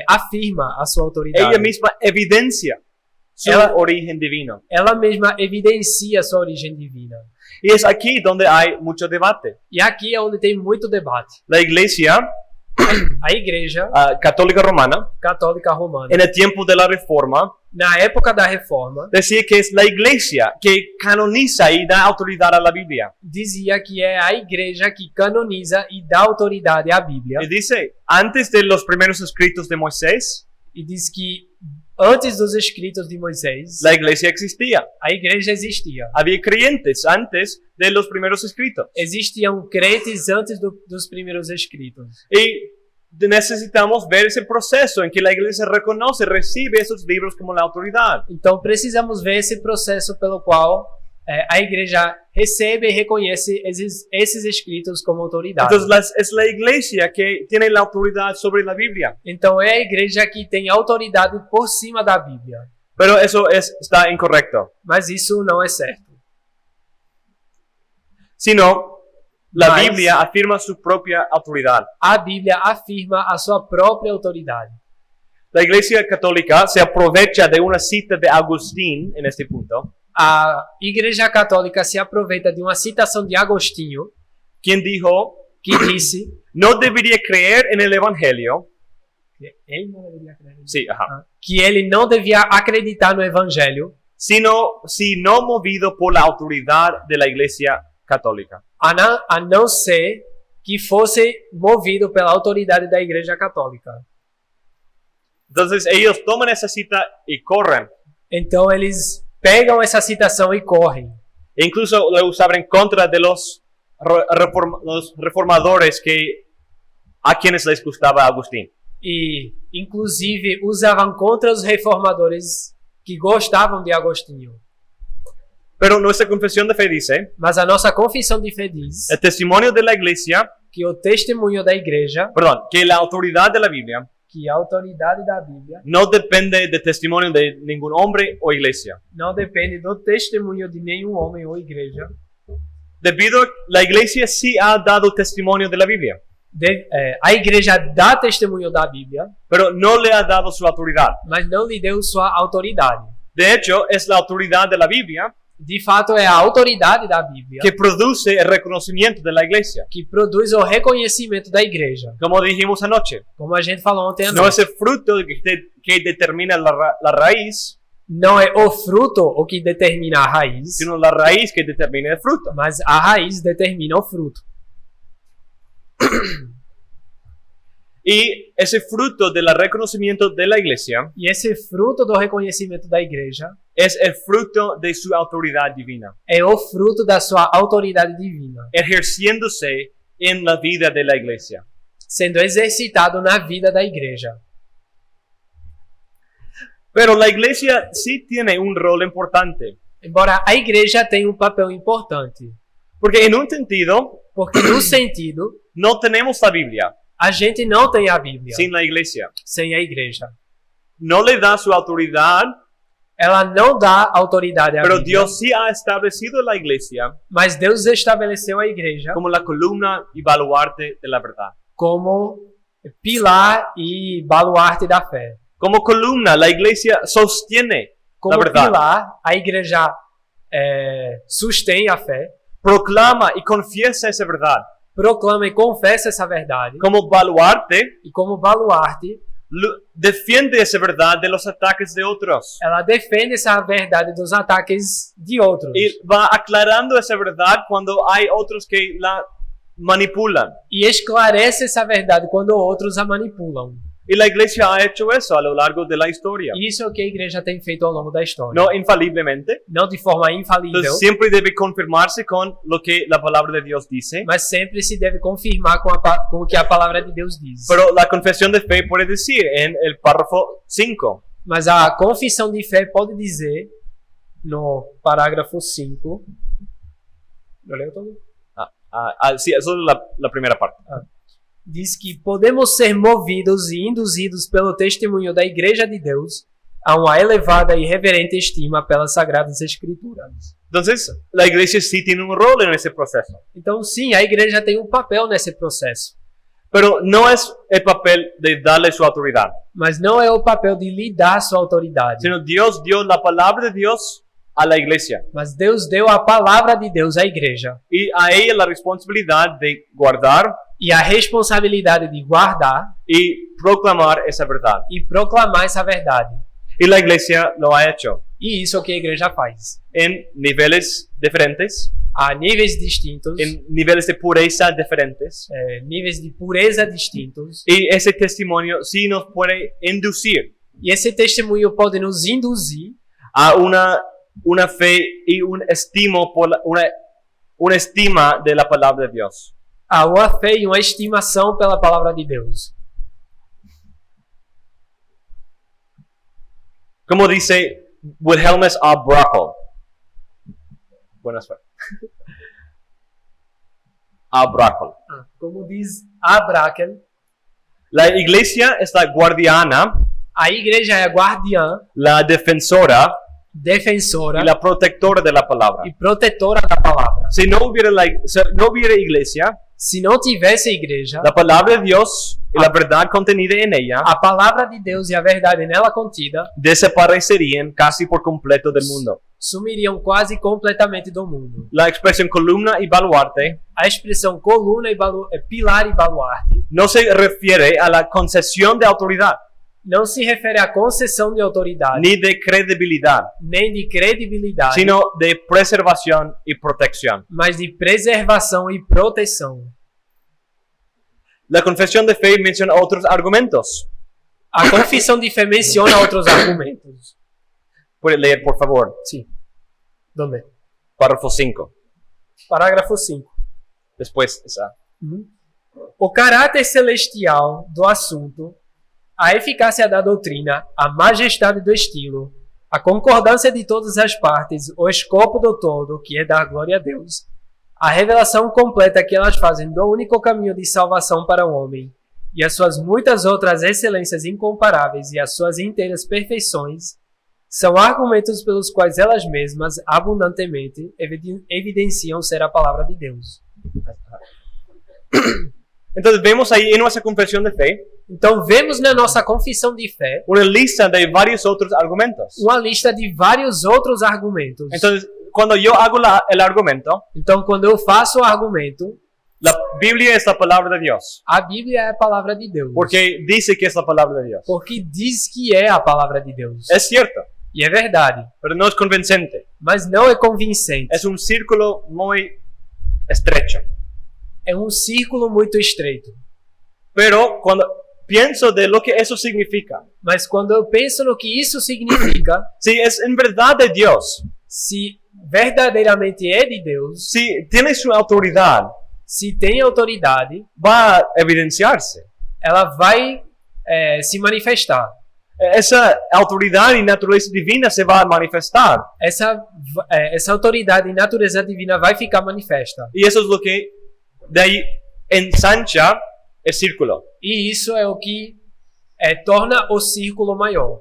afirma a sua autoridade.
Ella misma evidencia su
Ela-
origen divino.
Ela mesma evidencia sua origem divina.
Y es aquí donde hay mucho debate.
E aqui é onde tem muito debate.
La iglesia
A Igreja
católica romana,
Católica Romana,
en el tiempo de la Reforma,
na época da Reforma,
decía que es la iglesia que canoniza y da autoridad a la Biblia.
dizia que é a Igreja que canoniza e dá autoridade à Bíblia.
Y dice, antes de los primeros escritos de Moisés,
E diz que antes dos escritos de Moisés,
la iglesia existía.
a Igreja existia.
Había creyentes antes de los primeros escritos.
Existiam crentes antes dos primeiros escritos.
Y necesitamos ver ese proceso en que la iglesia reconoce, recibe esos libros como la autoridad.
Então precisamos ver esse processo pelo qual a igreja recebe e reconhece esses escritos como autoridade.
Entonces es la iglesia que tiene la autoridad sobre la Biblia.
Então é a igreja que tem autoridade por cima da Bíblia.
Pero eso está incorrecto.
Mas isso não é certo.
Sino, la
Mas-
Biblia afirma su propia autoridad.
A Bíblia afirma a sua própria autoridade.
La iglesia católica se aprovecha de una cita de Agustín en este punto,
A igreja católica se aproveita de uma citação de Agostinho,
quien dijo,
que disse
no debería creer en el Evangelio.
que ele não deveria acreditar.
Sí, ajá.
Que ele não devia acreditar no evangelho,
Sino movido por la autoridad de la iglesia católica.
a não ser que fosse movido pela autoridade da igreja católica.
Entonces ellos toman esa cita y corren.
Então eles pegam essa citação e correm.
E incluso la usaban en contra de los reformadores a quienes les gustaba Agustín.
E, inclusive, usavam contra os reformadores que gostavam de Agostinho.
Pero nuestra confesión de fe dice,
Mas a nossa confissão de fé diz
el testimonio de la iglesia,
que o testemunho da igreja,
perdón, que la autoridad de la Biblia
que a autoridade da Bíblia,
no depende del testimonio de ningún hombre o iglesia.
não depende do testemunho de nenhum homem ou igreja.
Debido a la iglesia sí ha dado testimonio de la Biblia,
A igreja dá testemunho da Bíblia,
pero no le ha dado su autoridad.
mas não lhe deu sua autoridade.
De hecho, es la autoridad de la Biblia
De fato, é a autoridade da Bíblia
que produce el reconocimiento de la iglesia.
que produz o reconhecimento da igreja.
Como dijimos anoche,
Como a gente falou ontem à
no
noite.
es el fruto que determina la raíz,
Não é o fruto o que determina a raiz,
sino la raíz que determina el fruto.
mas a raiz determina o fruto.
Y ese fruto del reconocimiento de la iglesia
E esse fruto do reconhecimento da igreja
es el fruto de su autoridad divina,
é o fruto da sua autoridade divina,
ejerciéndose en la vida de la iglesia.
sendo exercitado na vida da igreja.
Pero la iglesia sí tiene un rol importante,
Embora a igreja tenha um papel importante,
porque en un sentido
porque no sentido,
no tenemos la Biblia
a gente não tem a Bíblia
sin la iglesia.
sem a igreja.
No le da su autoridad,
Ela não dá autoridade à
pero
Bíblia,
Dios sí ha establecido la iglesia
mas Deus estabeleceu a igreja
como la columna y baluarte de la verdad.
como pilar e baluarte da fé.
Como columna, la iglesia sostiene
Como
la verdad,
pilar, a igreja sustém a fé,
proclama y confiesa esa verdad.
proclama e confessa essa verdade,
Como baluarte,
e como baluarte,
defiende esa verdad de los ataques de otros.
ela defende essa verdade dos ataques de outros.
Y va aclarando esa verdad cuando hay otros que la manipulan.
E esclarece essa verdade quando outros a manipulam.
Y la iglesia ha hecho eso a lo largo de la historia.
Isso é o que a igreja tem feito ao longo da história.
No infaliblemente.
Não de forma infalível,
Entonces siempre debe confirmarse con lo que la palabra de Dios dice.
mas sempre se deve confirmar com o que a palavra de Deus diz.
Pero la confesión de fe puede decir en el párrafo 5.
Mas a confissão de fé pode dizer, no parágrafo 5, ¿lo leo todo?
Sí, eso es la primera parte.
Diz que podemos ser movidos e induzidos pelo testemunho da Igreja de Deus a uma elevada e reverente estima pelas Sagradas Escrituras.
Entonces, la iglesia sí tiene un rol en ese proceso.
Então, sim, a igreja tem um papel nesse processo,
Pero no es el papel de darle su autoridad,
mas não é o papel de lhe dar sua autoridade.
sino Dios dio la palabra de Dios a la iglesia
Mas Deus deu a palavra de Deus à igreja
y a ella la responsabilidad de guardar
e a responsabilidade de guardar
y proclamar esa verdad.
e proclamar essa verdade.
Y la iglesia lo ha hecho
E isso é o que a igreja faz.
en niveles diferentes,
Há níveis distintos,
en niveles de pureza diferentes.
níveis de pureza distintos.
Y ese testimonio sí nos puede inducir
E esse testemunho pode nos induzir
a una fe y un estimo por una estima de la palabra de Dios.
a uma fé e uma estimação pela palavra de Deus.
Como dice Wilhelmus A. Brackel. Buenas tardes. A. Brackel.
Como diz Abrakel,
La iglesia es la guardiana,
a igreja é a guardiã,
la defensora
defensora
y la protectora de la palabra.
e protetora da palavra.
Si no hubiera iglesia,
Se não tivesse igreja,
la palabra de Dios y la verdad contenida en ella
a palavra de Deus e a verdade nela contida
desaparecerían casi por completo del mundo.
sumiriam quase completamente do mundo.
La expresión columna y baluarte
A expressão coluna e pilar e baluarte
no se refiere a la concesión de autoridad
não se refere à concessão de autoridade
ni de credibilidad,
nem de credibilidade,
sino de preservación y protección.
mas de preservação e proteção.
La confesión de fe menciona otros argumentos.
A confissão de fé menciona outros argumentos.
Puede leer, por favor,
Sim. Donde?
párrafo 5.
Parágrafo 5.
Después esa.
O caráter celestial do assunto, a eficácia da doutrina, a majestade do estilo, a concordância de todas as partes, o escopo do todo, que é dar glória a Deus, a revelação completa que elas fazem do único caminho de salvação para o homem, e as suas muitas outras excelências incomparáveis e as suas inteiras perfeições, são argumentos pelos quais elas mesmas abundantemente evidenciam ser a palavra de Deus.
Entonces vemos ahí en nuestra confesión de fe
Então vemos na nossa confissão de fé
una lista de varios otros argumentos.
uma lista de vários outros argumentos.
Entonces, cuando yo hago el argumento,
Então, quando eu faço o argumento,
la Biblia es la palabra de Dios.
a Bíblia é a palavra de Deus.
Porque dice que es la palabra de Dios.
Porque diz que é a palavra de Deus.
Es cierto,
E é verdade.
pero no es convincente.
Mas não é convincente.
Es un círculo muy estrecho.
É um círculo muito estreito.
Pero cuando pienso de lo que eso significa,
Mas quando eu penso no que isso significa,
si es en verdad de Dios,
se verdadeiramente é de Deus,
si tiene su autoridad,
se tem autoridade,
va a evidenciarse.
ela vai se manifestar.
Esa autoridad y naturaleza divina se va a manifestar.
Essa autoridade e natureza divina vai ficar manifesta.
Y eso es lo que de ahí ensancha el círculo.
E isso é o que torna o círculo maior.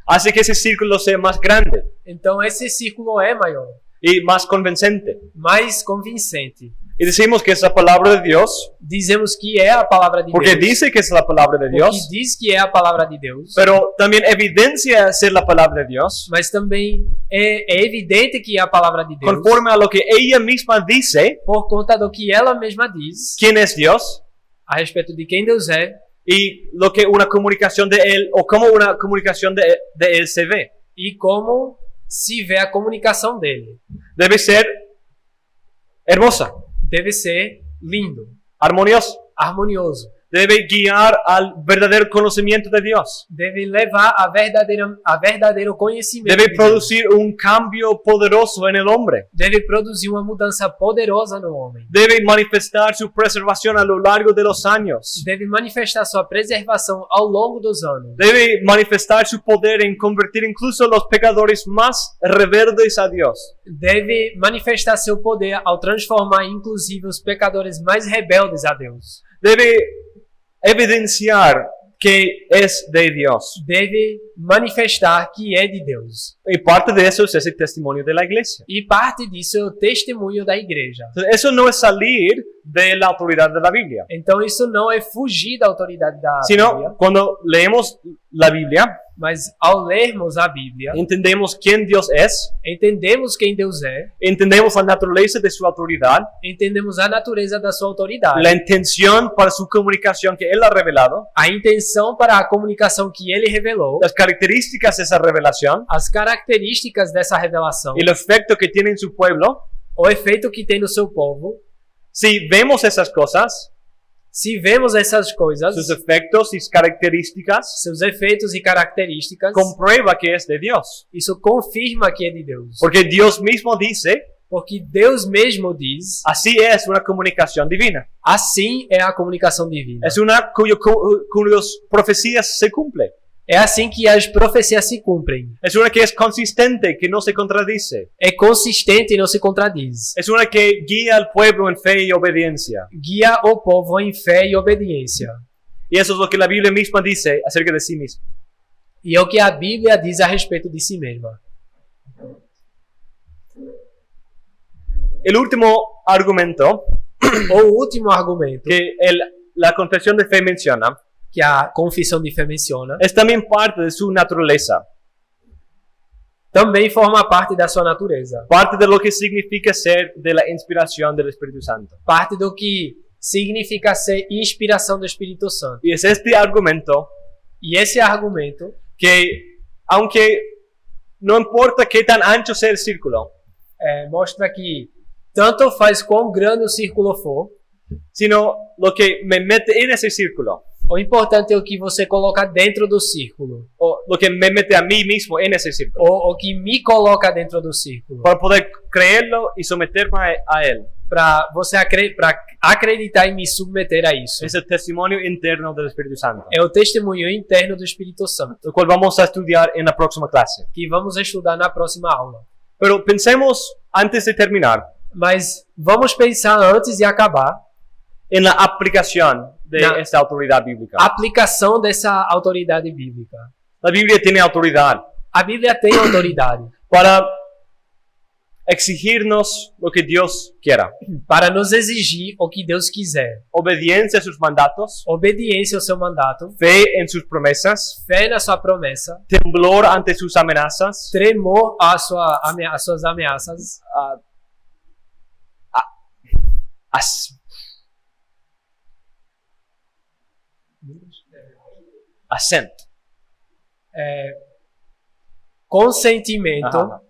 Hace que ese círculo sea más grande
Então esse círculo é maior,
y más convincente.
mais convincente.
Y decimos que es la palabra de Dios
Dizemos que é a palavra de
porque
Deus,
dice que es la palabra de
porque
Dios,
diz que é a palavra de Deus,
pero también evidencia ser la palabra de Dios
mas também é evidente que é a palavra de Deus,
conforme a lo que ella misma dice,
por conta do que ela mesma diz
quién es Dios
a respeito de quem Deus é
y lo que una comunicación de Él o cómo una comunicación de Él se ve.
e como se vê a comunicação dele.
Debe ser hermosa,
Deve ser lindo,
armoniosa,
harmonioso,
debe guiar al verdadero conocimiento de Dios.
deve levar a verdadeiro conhecimento.
Debe
de Deus.
producir un cambio poderoso en el hombre.
Deve produzir uma mudança poderosa no homem.
Debe manifestar su preservación a lo largo de los años.
Deve manifestar sua preservação ao longo dos anos.
Debe manifestar su poder en convertir incluso a los pecadores más rebeldes a Dios.
Deve manifestar seu poder ao transformar inclusive os pecadores mais rebeldes a Deus.
Debe evidenciar que es de Dios.
Deve manifestar que é de Deus.
Y parte de eso es ese testimonio de la iglesia.
E parte disso é o testemunho da igreja.
Entonces, eso no es salir de la autoridad de la Biblia,
Então isso não é fugir da autoridade da Bíblia,
sino cuando leemos la Biblia,
mas ao lermos a Bíblia,
entendemos quién Dios es,
entendemos quem Deus é,
entendemos la naturaleza de su autoridad,
entendemos a natureza da sua autoridade,
la intención para su comunicación que Él ha revelado,
a intenção para a comunicação que ele revelou,
las características de esa revelación,
as características dessa revelação,
el efecto que tiene en su pueblo.
o efeito que tem no seu povo.
Si vemos esas cosas,
Se vemos essas coisas,
sus efectos y características,
seus efeitos e características,
comprueba que es de Dios.
isso confirma que é de Deus.
Porque Dios mismo dice,
Porque Deus mesmo diz,
así es una comunicación divina.
assim é a comunicação divina.
Es una cuyas profecías se cumplen.
É assim que as profecias se cumprem.
Es una que es consistente, que no se contradice.
É consistente e não se contradiz.
Es una que guía al pueblo en fe y obediencia.
Guia o povo em fé e obediência.
Y eso es lo que la Biblia misma dice acerca de sí misma.
E é o que a Bíblia diz a respeito de si mesma.
El último argumento
O último argumento
que la confesión de fe menciona
que a confissão de fé menciona
es también parte de su naturaleza,
também forma parte da sua natureza.
parte de lo que significa ser de la inspiración del Espíritu Santo.
Parte do que significa ser inspiração do Espírito Santo.
Y es este argumento
E esse argumento
que, aunque no importa qué tan ancho sea el círculo,
mostra que tanto faz quão grande o círculo for,
sino lo que me mete en ese círculo,
o importante é o que você coloca dentro do círculo,
o lo que me mete a mí mismo en ese círculo,
ou o que me coloca dentro do círculo,
para poder creerlo y someterme a él.
para você acreditar e me submeter a isso.
Es el testimonio interno del Espíritu Santo,
É o testemunho interno do Espírito Santo,
lo cual vamos a estudiar en la próxima clase.
que vamos estudar na próxima aula.
Pero pensemos, antes de terminar,
Mas vamos pensar antes de acabar
en la aplicación de
Na-
esta autoridad bíblica.
a aplicação dessa autoridade bíblica.
La Biblia tiene autoridad
A Bíblia tem autoridade
para exigirnos lo que Dios quiera.
para nos exigir o que Deus quiser.
Obediencia a sus mandatos,
Obediência ao seu mandato,
fe en sus promesas,
fé na sua promessa,
temblor ante sus amenazas,
tremor às suas ameaças,
as- assent,
consentimento
Ajá.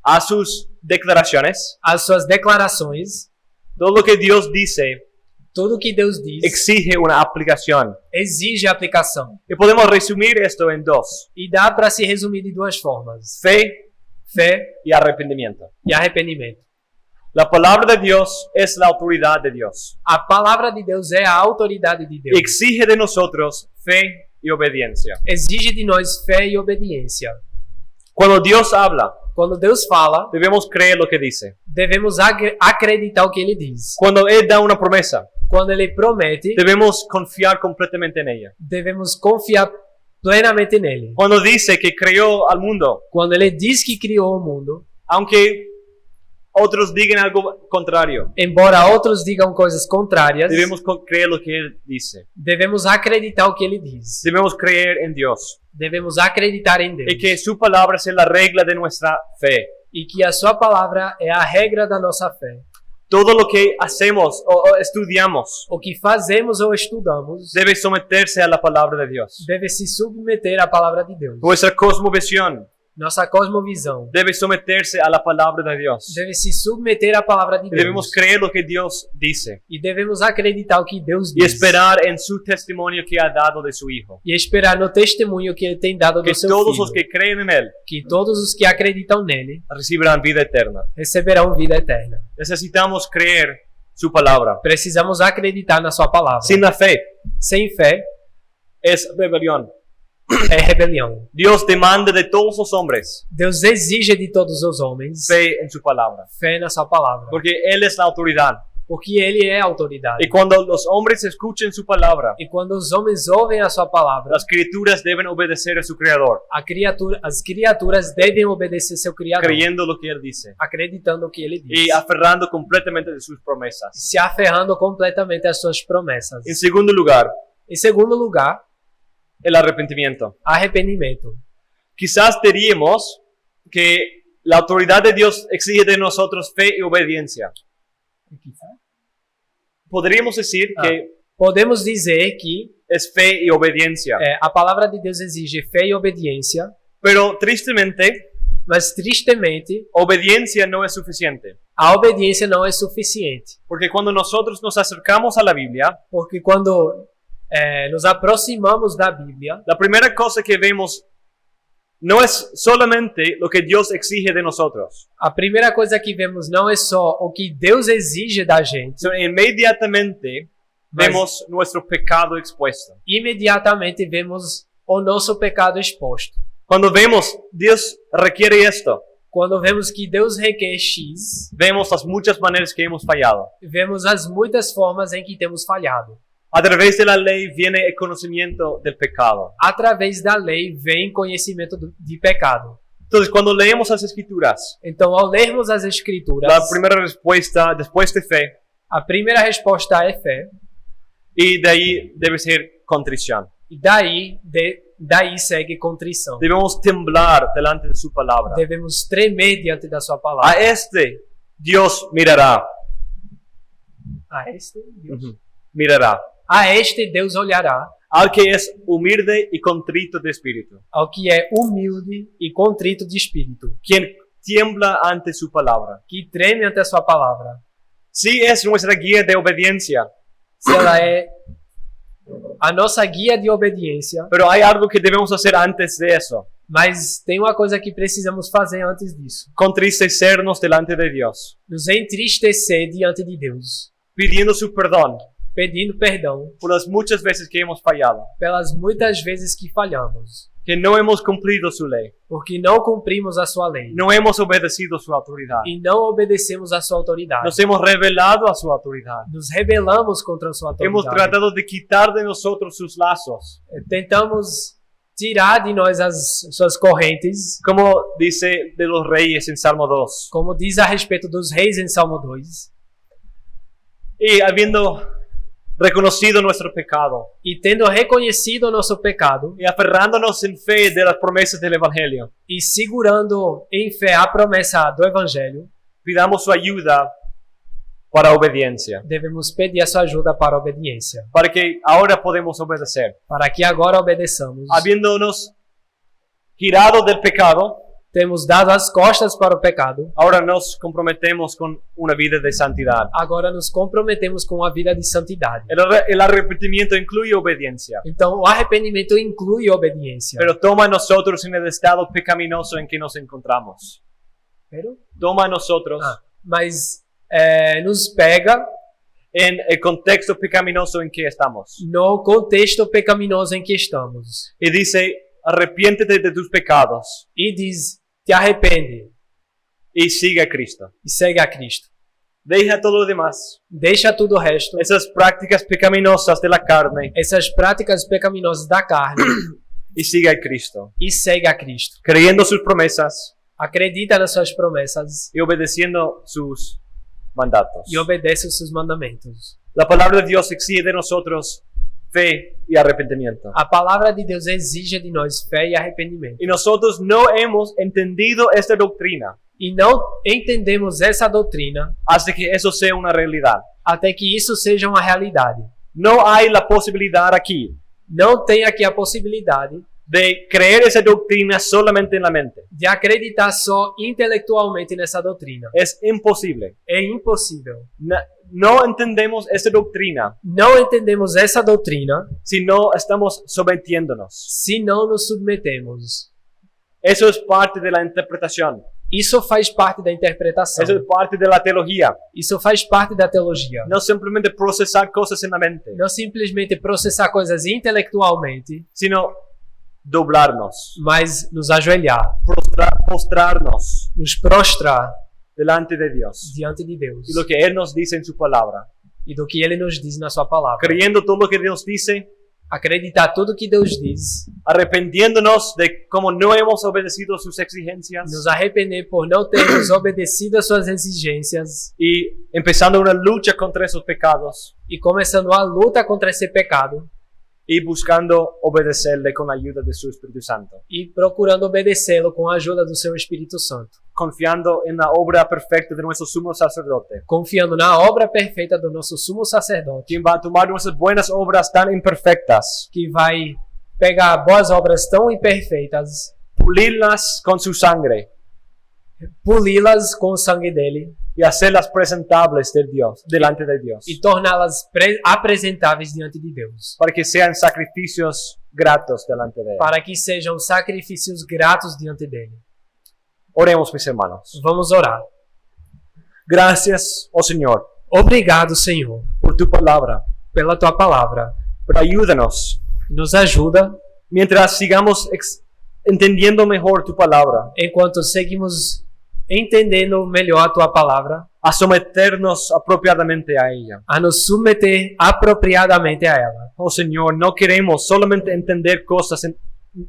a sus declaraciones.
às suas declarações.
Todo lo que Dios dice
Tudo que Deus diz
exige una aplicación.
exige aplicação.
Y podemos resumir esto en dos:
E dá para se resumir de duas formas:
fe
fé
y arrepentimiento.
e arrependimento.
La palabra de Dios es la autoridad de Dios.
A palavra de Deus é a autoridade de Deus.
Exige de nosotros fe y obediencia.
Exige de nós fé e obediência.
Cuando Dios habla,
Quando Deus fala,
debemos creer lo que dice.
devemos acreditar o que Ele diz.
Cuando Él da una promesa,
Quando Ele promete,
debemos confiar completamente en ella.
devemos confiar plenamente nele.
Cuando dice que creó al mundo,
Quando Ele diz que criou o mundo,
aunque otros digan algo contrario,
embora outros digam coisas contrárias,
debemos creer lo que Él dice.
devemos acreditar o que Ele diz.
Debemos creer en Dios.
Devemos acreditar em Deus.
Y que su palabra sea la regla de nuestra fe.
E que a sua palavra é a regra da nossa fé.
Todo lo que hacemos o estudiamos
O que fazemos ou estudamos
debe someterse a la palabra de Dios.
deve se submeter à palavra de Deus.
Nuestra cosmovisión
Nossa cosmovisão
debe someterse a la palabra de Dios.
deve se submeter à palavra de Deus.
Debemos creer lo que Dios dice
E devemos acreditar o que Deus
y
diz.
esperar en su testimonio que ha dado de su Hijo.
E esperar no testemunho que Ele tem dado
Que
do seu
todos
Filho.
los que creen en Él
Que todos os que acreditam nele
recibirán vida eterna.
receberão vida eterna.
Necesitamos creer su palabra.
Precisamos acreditar na sua palavra.
Sin la fe
Sem fé
es rebelión.
é rebelião.
Dios demanda de todos los hombres
Deus exige de todos os homens
fe en su palabra,
fé na sua palavra,
porque Él es la autoridad.
porque Ele é a autoridade.
Y cuando los hombres escuchen su palabra,
E quando os homens ouvem a sua palavra,
las criaturas deben obedecer a su Creador,
as criaturas devem obedecer seu Criador,
creyendo lo que Él dice
acreditando o que Ele diz,
y aferrando completamente de sus promesas.
se aferrando completamente às suas promessas.
En segundo lugar,
Em segundo lugar,
el arrepentimiento.
arrependimento.
Quizás diríamos que la autoridad de Dios exige de nosotros fe y obediencia. Podríamos decir que
Podemos dizer que
es fe y obediencia,
a palavra de Deus exige fé e obediência,
pero tristemente,
mas tristemente
obediencia no es suficiente.
a obediência não é suficiente,
Porque cuando nosotros nos acercamos a la Biblia,
porque quando nos aproximamos da Bíblia,
la primera cosa que vemos no es solamente lo que Dios exige de nosotros,
a primeira coisa que vemos não é só o que Deus exige da gente,
sino inmediatamente
Mas-
vemos nuestro pecado expuesto.
imediatamente vemos o nosso pecado exposto.
Cuando vemos, Dios requiere esto,
Quando vemos que Deus requer X,
vemos las muchas maneras que hemos fallado.
vemos as muitas formas em que temos falhado.
A través de la ley viene el conocimiento del pecado.
Através da lei vem conhecimento de pecado.
Entonces, cuando leemos las Escrituras,
Então, ao lermos as Escrituras,
la primera respuesta después de fe,
a primeira resposta é fé,
y de ahí debe ser contrición.
e daí segue contrição.
Debemos temblar delante de su palabra.
Devemos tremer diante da sua
A
palavra.
este Dios mirará.
A este Deus.
Mirará.
A este Deus olhará,
Al que es humilde y contrito de espíritu.
ao que é humilde e contrito de espírito,
Quien tiembla ante su palabra.
que treme ante a sua palavra.
Sí es nuestra guía de obediencia,
Se ela é a nossa guia de obediência,
pero hay algo que debemos hacer antes de eso.
mas tem uma coisa que precisamos fazer antes disso:
Contristecernos delante de Dios,
nos entristecer diante de Deus,
pidiendo su perdón
pedindo perdão
por las muchas veces que hemos fallado,
pelas muitas vezes que falhamos,
que no hemos cumplido su ley,
porque não cumprimos a sua lei
no hemos obedecido su autoridad,
e não obedecemos a sua autoridade.
nos hemos rebelado a su autoridad,
Nos rebelamos contra a sua
hemos
autoridade.
tratado de quitar de nosotros sus lazos,
Tentamos tirar de nós as suas correntes,
como dice de los reyes en Salmo 2.
como diz a respeito dos reis em Salmo 2.
Y habiendo reconocido nuestro pecado
E tendo reconhecido o nosso pecado
y aferrándonos en fe de las promesas del Evangelio,
e segurando em fé a promessa do Evangelho,
pidamos su ayuda para obediencia,
devemos pedir a sua ajuda para a obediência,
para que ahora podemos obedecer.
para que agora obedeçamos.
Habiéndonos girado del pecado,
Temos dado as costas para o pecado,
ahora nos comprometemos con una vida de santidad.
agora nos comprometemos com a vida de santidade.
El arrepentimiento incluye obediencia,
Então, o arrependimento inclui obediência.
pero toma a nosotros en el estado pecaminoso en que nos encontramos.
Pero,
Toma a nosotros
mas nos pega
en el contexto pecaminoso en que estamos.
no contexto pecaminoso em que estamos.
Y dice, arrepiéntete de tus pecados
E diz, te arrepende
y sigue a Cristo.
e segue a Cristo.
Deja todo lo demás,
Deixa tudo o resto,
esas prácticas pecaminosas de la carne,
essas práticas pecaminosas da carne,
y sigue a Cristo,
e segue a Cristo.
creyendo sus promesas
Acredita nas suas promessas
y obedeciendo sus mandatos.
e obedece os seus mandamentos.
La palabra de Dios exige de nosotros fe y arrepentimiento.
A palavra de Deus exige de nós fé e arrependimento.
Y nosotros no hemos entendido esta doctrina
E não entendemos essa doutrina
hasta que eso sea una realidad.
até que isso seja uma realidade.
No hay la posibilidad aquí
Não tem aqui a possibilidade
de creer esa doctrina solamente en la mente.
de acreditar só intelectualmente nessa doutrina.
Es imposible.
É impossível.
No entendemos esta doctrina
Não entendemos essa doutrina
si no estamos sometiéndonos.
se não nos submetemos.
Eso es parte de la interpretación.
Isso faz parte da interpretação.
Eso es parte de la teología.
Isso faz parte da teologia.
No simplemente procesar cosas en la mente,
Não simplesmente processar coisas intelectualmente,
sino doblarnos,
mas nos ajoelhar,
postrarnos
nos prostrar
delante de Dios
diante de Deus
y lo que Él nos dice en su palabra,
e do que Ele nos diz na sua palavra.
creyendo todo lo que Dios dice,
Acreditar tudo que Deus diz,
arrepentiéndonos de cómo no hemos obedecido sus exigencias
nos arrepender por não termos obedecido às suas exigências
y empezando una lucha contra esos pecados
e começando a luta contra esse pecado
y buscando obedecerle con la ayuda de su Espíritu Santo,
e procurando obedecê-lo com a ajuda do seu Espírito Santo,
confiando en la obra perfecta de nuestro sumo sacerdote,
confiando na obra perfeita do nosso sumo sacerdote,
quien va a tomar nuestras buenas obras tan imperfectas,
que vai pegar boas obras tão imperfeitas,
pulirlas con su sangre
poli-las com o sangue dele
y hacerlas presentables delante de Dios,
e torná-las apresentáveis diante de Deus,
para que sean sacrificios gratos delante de Él.
para que sejam sacrifícios gratos diante dele.
Oremos, mis hermanos.
Vamos orar.
Gracias, oh Señor,
Obrigado, Senhor,
por tu palabra,
pela tua palavra.
pero ayúdanos
Nos ajuda
mientras sigamos entendiendo mejor tu palabra,
enquanto seguimos entendendo melhor a tua palavra,
a someternos apropiadamente a ella.
a nos submeter apropriadamente a ela.
Oh Señor, no queremos solamente entender cosas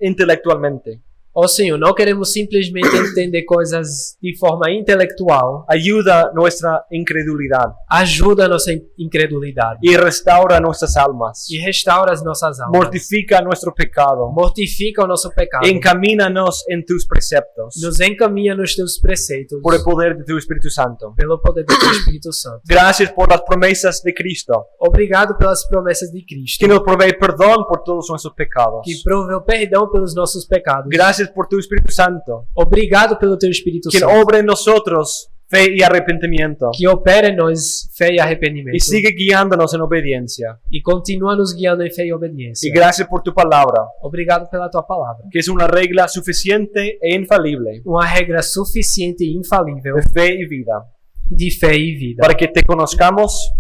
intelectualmente.
Ó Senhor, não queremos simplesmente entender coisas de forma intelectual.
Ayuda nuestra incredulidad
Ajuda a nossa incredulidade
y restaura nuestras almas.
e restaura as nossas almas.
Mortifica nuestro pecado.
Mortifica o nosso pecado.
Encamínanos en tus preceptos
Nos encaminha nos teus preceitos
por el poder de tu Espíritu Santo.
pelo poder do teu Espírito Santo.
Gracias por las promesas de Cristo,
Obrigado pelas promessas de Cristo,
que nos provee perdón por todos nuestros pecados.
que proveu perdão pelos nossos pecados.
Gracias por tu Espíritu Santo,
Obrigado pelo teu Espírito
quien
Santo,
obra en nosotros fe y arrepentimiento
que opera em nós fé e arrependimento
y sigue guiándonos en obediencia.
e continua nos guiando em fé e obediência.
Y gracias por tu palabra,
Obrigado pela tua palavra,
que es una regla suficiente e infalible
uma regra suficiente e infalível
de fe y vida,
de fé e vida,
para que te conozcamos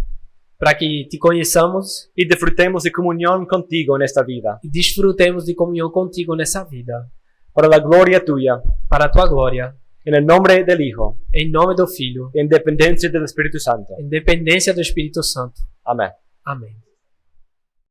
para que te conheçamos
y disfrutemos de comunión contigo en esta vida,
e desfrutemos de comunhão contigo nessa vida,
para la gloria tuya,
para a tua glória,
en el nombre del Hijo,
em nome do Filho,
en dependencia del Espíritu Santo.
em dependência do Espírito Santo.
Amén.
Amém.